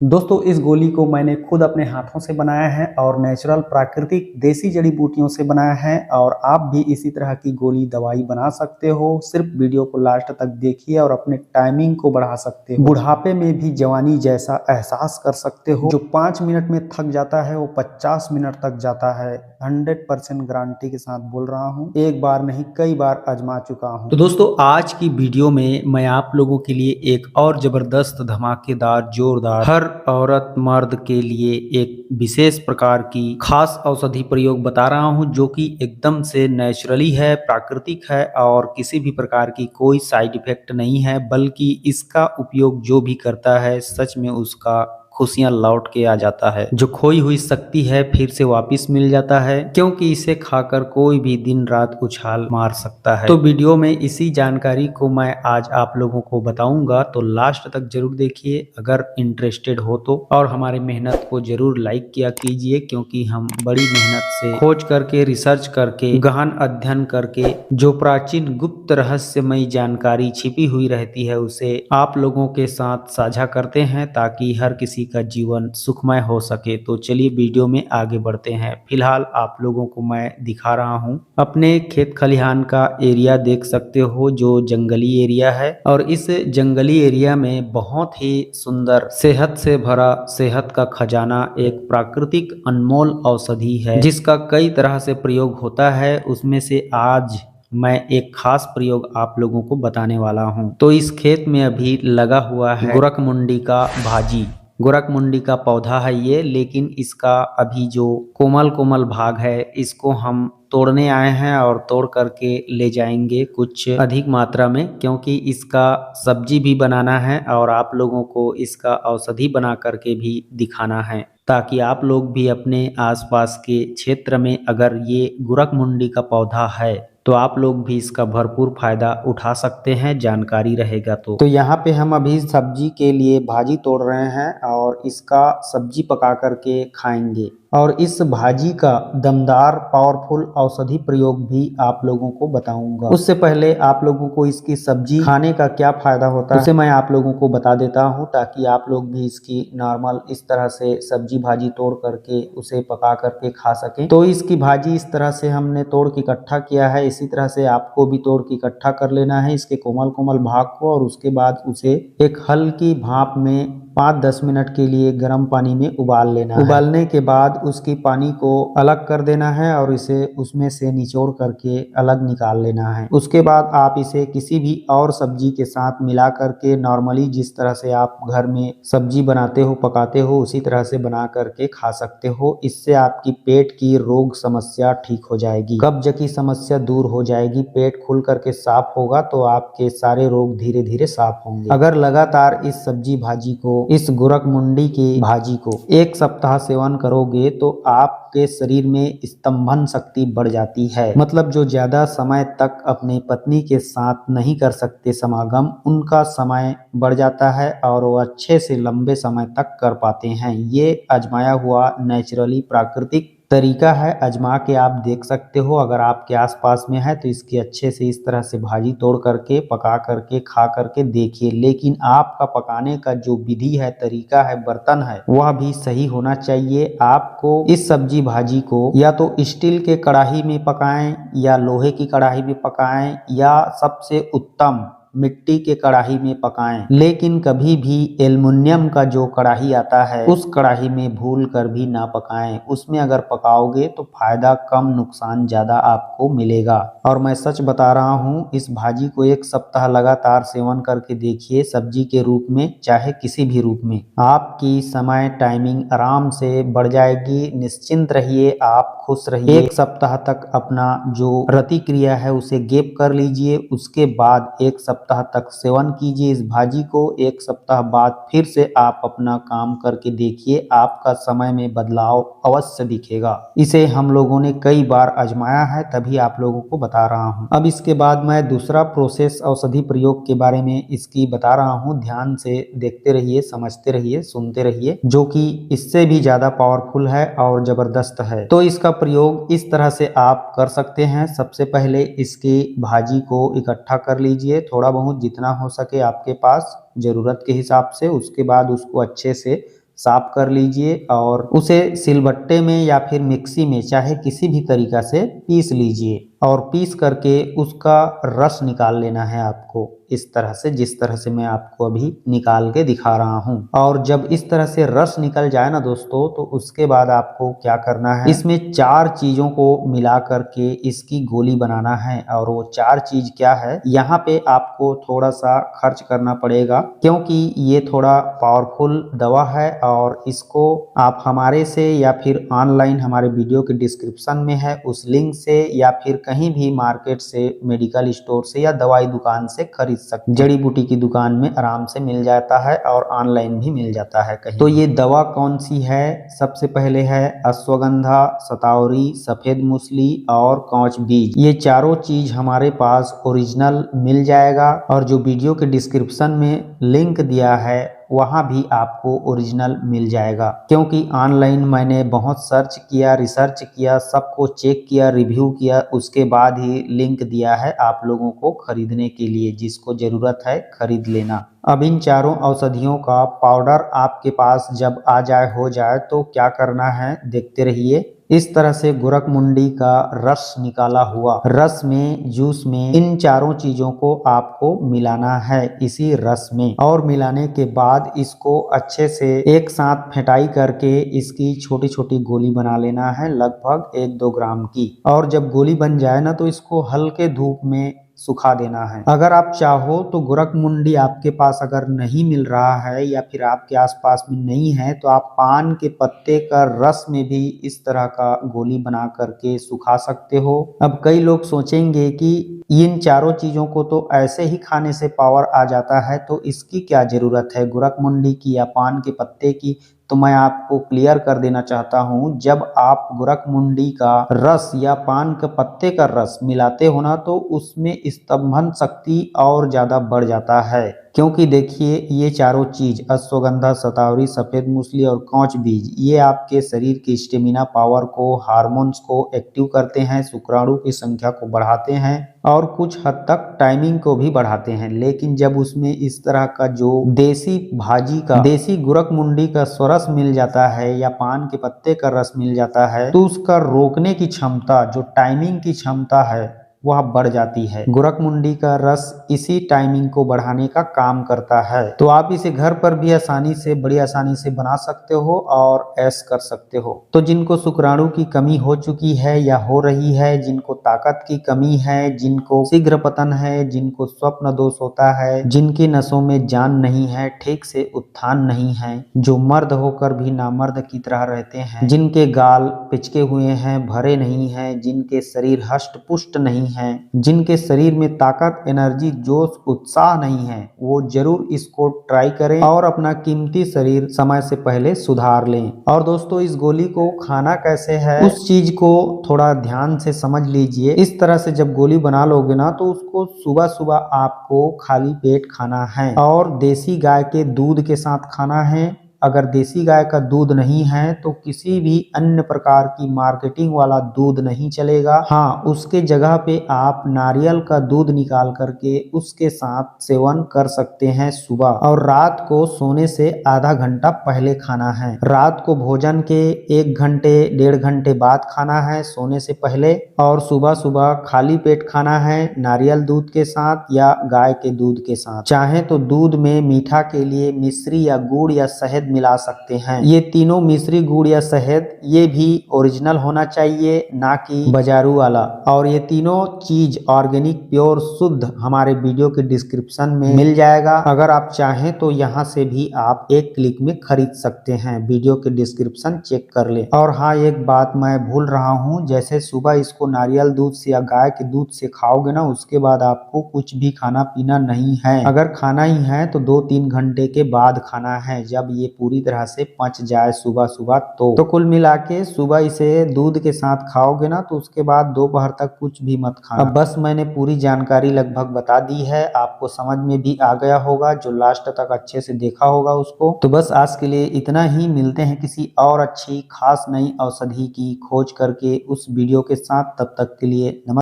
दोस्तों इस गोली को मैंने खुद अपने हाथों से बनाया है और नेचुरल प्राकृतिक देसी जड़ी बूटियों से बनाया है और आप भी इसी तरह की गोली दवाई बना सकते हो। सिर्फ वीडियो को लास्ट तक देखिए और अपने टाइमिंग को बढ़ा सकते हो। बुढ़ापे में भी जवानी जैसा एहसास कर सकते हो। जो 5 मिनट में थक जाता है वो 50 मिनट तक जाता है। 100% गारंटी के साथ बोल रहा हूँ, एक बार नहीं कई बार आजमा चुका हूँ। तो दोस्तों आज की वीडियो में मैं आप लोगों के लिए एक और जबरदस्त धमाकेदार जोरदार हर औरत मर्द के लिए एक विशेष प्रकार की खास औषधि प्रयोग बता रहा हूं, जो कि एकदम से नेचुरली है, प्राकृतिक है और किसी भी प्रकार की कोई साइड इफेक्ट नहीं है, बल्कि इसका उपयोग जो भी करता है सच में उसका खुशियां लौट के आ जाता है। जो खोई हुई शक्ति है फिर से वापस मिल जाता है, क्योंकि इसे खाकर कोई भी दिन रात उछाल मार सकता है। तो वीडियो में इसी जानकारी को मैं आज आप लोगों को बताऊंगा, तो लास्ट तक जरूर देखिए अगर इंटरेस्टेड हो तो। और हमारे मेहनत को जरूर लाइक किया कीजिए, क्योंकि हम बड़ी मेहनत से खोज करके, रिसर्च करके, गहन अध्ययन करके जो प्राचीन गुप्त रहस्यमयी जानकारी छिपी हुई रहती है उसे आप लोगों के साथ साझा करते हैं, ताकि हर किसी का जीवन सुखमय हो सके। तो चलिए वीडियो में आगे बढ़ते हैं। फिलहाल आप लोगों को मैं दिखा रहा हूं अपने खेत खलिहान का एरिया, देख सकते हो जो जंगली एरिया है। और इस जंगली एरिया में बहुत ही सुंदर सेहत से भरा, सेहत का खजाना, एक प्राकृतिक अनमोल औषधि है जिसका कई तरह से प्रयोग होता है। उसमें से आज मैं एक खास प्रयोग आप लोगों को बताने वाला हूं। तो इस खेत में अभी लगा हुआ है गोरखमुंडी का भाजी। गोरखमुंडी का पौधा है ये, लेकिन इसका अभी जो कोमल कोमल भाग है इसको हम तोड़ने आए हैं और तोड़ करके ले जाएंगे कुछ अधिक मात्रा में, क्योंकि इसका सब्जी भी बनाना है और आप लोगों को इसका औषधि बना करके भी दिखाना है, ताकि आप लोग भी अपने आसपास के क्षेत्र में अगर ये गोरखमुंडी का पौधा है तो आप लोग भी इसका भरपूर फायदा उठा सकते हैं, जानकारी रहेगा तो यहाँ पे हम अभी सब्जी के लिए भाजी तोड़ रहे हैं और इसका सब्जी पका करके खाएंगे। और इस भाजी का दमदार पावरफुल औषधि प्रयोग भी आप लोगों को बताऊंगा। उससे पहले आप लोगों को इसकी सब्जी खाने का क्या फायदा होता है उसे मैं आप लोगों को बता देता हूं, ताकि आप लोग भी इसकी नॉर्मल इस तरह से सब्जी भाजी तोड़ करके उसे पका करके खा सकें। तो इसकी भाजी इस तरह से हमने तोड़ के इकट्ठा किया है, इसी तरह से आपको भी तोड़ के इकट्ठा कर लेना है इसके कोमल कोमल भाग को, और उसके बाद उसे एक हल्की भाप में 5-10 मिनट के लिए गर्म पानी में उबाल लेना है। उबालने के बाद उसकी पानी को अलग कर देना है और इसे उसमें से निचोड़ करके अलग निकाल लेना है। उसके बाद आप इसे किसी भी और सब्जी के साथ मिला करके नॉर्मली जिस तरह से आप घर में सब्जी बनाते हो, पकाते हो, उसी तरह से बना करके खा सकते हो। इससे आपकी पेट की रोग समस्या ठीक हो जाएगी, कब्ज की समस्या दूर हो जाएगी, पेट खुल करके साफ होगा तो आपके सारे रोग धीरे धीरे साफ होंगे। अगर लगातार इस सब्जी भाजी को, इस गोरखमुंडी की भाजी को 1 सप्ताह सेवन करोगे तो आपके शरीर में स्तंभन शक्ति बढ़ जाती है। मतलब जो ज्यादा समय तक अपनी पत्नी के साथ नहीं कर सकते समागम, उनका समय बढ़ जाता है और वो अच्छे से लंबे समय तक कर पाते हैं। ये आजमाया हुआ नेचुरली प्राकृतिक तरीका है, आजमा के आप देख सकते हो। अगर आपके आसपास में है तो इसकी अच्छे से इस तरह से भाजी तोड़ करके, पका करके, खा करके देखिए। लेकिन आपका पकाने का जो विधि है, तरीका है, बर्तन है, वह भी सही होना चाहिए। आपको इस सब्जी भाजी को या तो स्टील के कढ़ाई में पकाएं या लोहे की कढ़ाई में पकाएं या सबसे उत्तम मिट्टी के कढ़ाई में पकाएं, लेकिन कभी भी एल्युमिनियम का जो कढ़ाई आता है उस कढ़ाई में भूल कर भी ना पकाएं। उसमें अगर पकाओगे तो फायदा कम, नुकसान ज्यादा आपको मिलेगा। और मैं सच बता रहा हूं, इस भाजी को 1 सप्ताह लगातार सेवन करके देखिए, सब्जी के रूप में चाहे किसी भी रूप में, आपकी समय टाइमिंग आराम से बढ़ जाएगी। निश्चिंत रहिए, आप खुश रहिए। 1 सप्ताह तक अपना जो प्रतिक्रिया है उसे गैप कर लीजिए, उसके बाद 1 सप्ताह तक सेवन कीजिए इस भाजी को। 1 सप्ताह बाद फिर से आप अपना काम करके देखिए, आपका समय में बदलाव अवश्य दिखेगा। इसे हम लोगों ने कई बार आजमाया है, तभी आप लोगों को बता रहा हूं। अब इसके बाद मैं दूसरा प्रोसेस औषधि प्रयोग के बारे में इसकी बता रहा हूं। ध्यान से देखते रहिए, समझते रहिए, सुनते रहिए, जो कि इससे भी ज्यादा पावरफुल है और जबरदस्त है। तो इसका प्रयोग इस तरह से आप कर सकते हैं। सबसे पहले इसकी भाजी को इकट्ठा कर लीजिए, थोड़ा बहुत जितना हो सके आपके पास जरूरत के हिसाब से। उसके बाद उसको अच्छे से साफ कर लीजिए और उसे सिलबट्टे में या फिर मिक्सी में चाहे किसी भी तरीका से पीस लीजिए और पीस करके उसका रस निकाल लेना है आपको, इस तरह से जिस तरह से मैं आपको अभी निकाल के दिखा रहा हूं। और जब इस तरह से रस निकल जाए ना दोस्तों, तो उसके बाद आपको क्या करना है, इसमें 4 चीजों को मिला करके इसकी गोली बनाना है। और वो 4 चीज क्या है, यहाँ पे आपको थोड़ा सा खर्च करना पड़ेगा क्योंकि ये थोड़ा पावरफुल दवा है और इसको आप हमारे से या फिर ऑनलाइन हमारे वीडियो के डिस्क्रिप्शन में है उस लिंक से या फिर कहीं भी मार्केट से, मेडिकल स्टोर से या दवाई दुकान से खरीद सकते, जड़ी बूटी की दुकान में आराम से मिल जाता है और ऑनलाइन भी मिल जाता है कहीं। तो ये दवा कौन सी है, सबसे पहले है अश्वगंधा, शतावरी, सफेद मूसली और कौच बीज। ये चारों चीज हमारे पास ओरिजिनल मिल जाएगा और जो वीडियो के डिस्क्रिप्शन में लिंक दिया है वहां भी आपको ओरिजिनल मिल जाएगा, क्योंकि ऑनलाइन मैंने बहुत सर्च किया, रिसर्च किया, सबको चेक किया, रिव्यू किया, उसके बाद ही लिंक दिया है आप लोगों को खरीदने के लिए। जिसको जरूरत है खरीद लेना। अब इन चारों औषधियों का पाउडर आपके पास जब आ जाए, हो जाए, तो क्या करना है देखते रहिए। इस तरह से गोरखमुंडी का रस निकाला हुआ रस में, जूस में इन चारों चीजों को आपको मिलाना है इसी रस में। और मिलाने के बाद इसको अच्छे से एक साथ फेंटाई करके इसकी छोटी छोटी गोली बना लेना है, लगभग 1-2 ग्राम की। और जब गोली बन जाए ना, तो इसको हल्के धूप में सुखा देना है। अगर आप चाहो तो गोरखमुंडी आपके पास अगर नहीं मिल रहा है या फिर आपके आसपास में नहीं है, तो आप पान के पत्ते का रस में भी इस तरह का गोली बना करके सुखा सकते हो। अब कई लोग सोचेंगे कि इन चारों चीजों को तो ऐसे ही खाने से पावर आ जाता है, तो इसकी क्या जरूरत है गोरखमुंडी की या पान के पत्ते की। तो मैं आपको क्लियर कर देना चाहता हूं, जब आप गोरखमुंडी का रस या पान के पत्ते का रस मिलाते हो ना, तो उसमें स्तंभन शक्ति और ज्यादा बढ़ जाता है। क्योंकि देखिए ये चारों चीज अश्वगंधा, शतावरी, सफेद मूसली और कौच बीज, ये आपके शरीर की स्टेमिना पावर को, हार्मोन्स को एक्टिव करते हैं, शुक्राणु की संख्या को बढ़ाते हैं और कुछ हद तक टाइमिंग को भी बढ़ाते हैं। लेकिन जब उसमें इस तरह का जो देसी भाजी का, देसी गोरखमुंडी का स्वरस मिल जाता है या पान के पत्ते का रस मिल जाता है, तो उसका रोकने की क्षमता, जो टाइमिंग की क्षमता है, वह बढ़ जाती है। गोरखमुंडी का रस इसी टाइमिंग को बढ़ाने का काम करता है। तो आप इसे घर पर भी आसानी से, बड़ी आसानी से बना सकते हो और ऐश कर सकते हो। तो जिनको शुक्राणु की कमी हो चुकी है या हो रही है, जिनको ताकत की कमी है, जिनको शीघ्र पतन है, जिनको स्वप्न दोष होता है, जिनकी नसों में जान नहीं है, ठीक से उत्थान नहीं है, जो मर्द होकर भी नामर्द की तरह रहते हैं, जिनके गाल पिचके हुए हैं, भरे नहीं है, जिनके शरीर हष्ट पुष्ट नहीं है, जिनके शरीर में ताकत, एनर्जी, जोश, उत्साह नहीं है, वो जरूर इसको ट्राई करें और अपना कीमती शरीर समय से पहले सुधार लें। और दोस्तों इस गोली को खाना कैसे है, उस चीज को थोड़ा ध्यान से समझ लीजिए। इस तरह से जब गोली बना लोगे ना, तो उसको सुबह सुबह आपको खाली पेट खाना है और देसी गाय के दूध के साथ खाना है। अगर देसी गाय का दूध नहीं है तो किसी भी अन्य प्रकार की मार्केटिंग वाला दूध नहीं चलेगा। हाँ, उसके जगह पे आप नारियल का दूध निकाल करके उसके साथ सेवन कर सकते हैं सुबह। और रात को सोने से आधा घंटा पहले खाना है। रात को भोजन के 1 घंटे 1.5 घंटे बाद खाना है सोने से पहले, और सुबह सुबह खाली पेट खाना है नारियल दूध के साथ या गाय के दूध के साथ। चाहे तो दूध में मीठा के लिए मिश्री या गुड़ या शहद मिला सकते हैं। ये तीनों मिश्री, गुड़ या शहद, ये भी ओरिजिनल होना चाहिए, ना कि बाजारू वाला। और ये तीनों चीज ऑर्गेनिक, प्योर, शुद्ध हमारे वीडियो के डिस्क्रिप्शन में मिल जाएगा। अगर आप चाहें तो यहाँ से भी आप एक क्लिक में खरीद सकते हैं। वीडियो के डिस्क्रिप्शन चेक कर ले। और हाँ, एक बात मैं भूल रहा हूँ, जैसे सुबह इसको नारियल दूध से या गाय के दूध से खाओगे ना, उसके बाद आपको कुछ भी खाना पीना नहीं है। अगर खाना ही है तो 2-3 घंटे के बाद खाना है, जब ये पूरी तरह से पच जाए सुबह सुबह। तो कुल मिला के सुबह इसे दूध के साथ खाओगे ना, तो उसके बाद दोपहर तक कुछ भी मत खाना। अब बस मैंने पूरी जानकारी लगभग बता दी है, आपको समझ में भी आ गया होगा, जो लास्ट तक अच्छे से देखा होगा उसको। तो बस आज के लिए इतना ही, मिलते हैं किसी और अच्छी खास नई औषधि की खोज करके उस वीडियो के साथ। तब तक के लिए नमस्कार।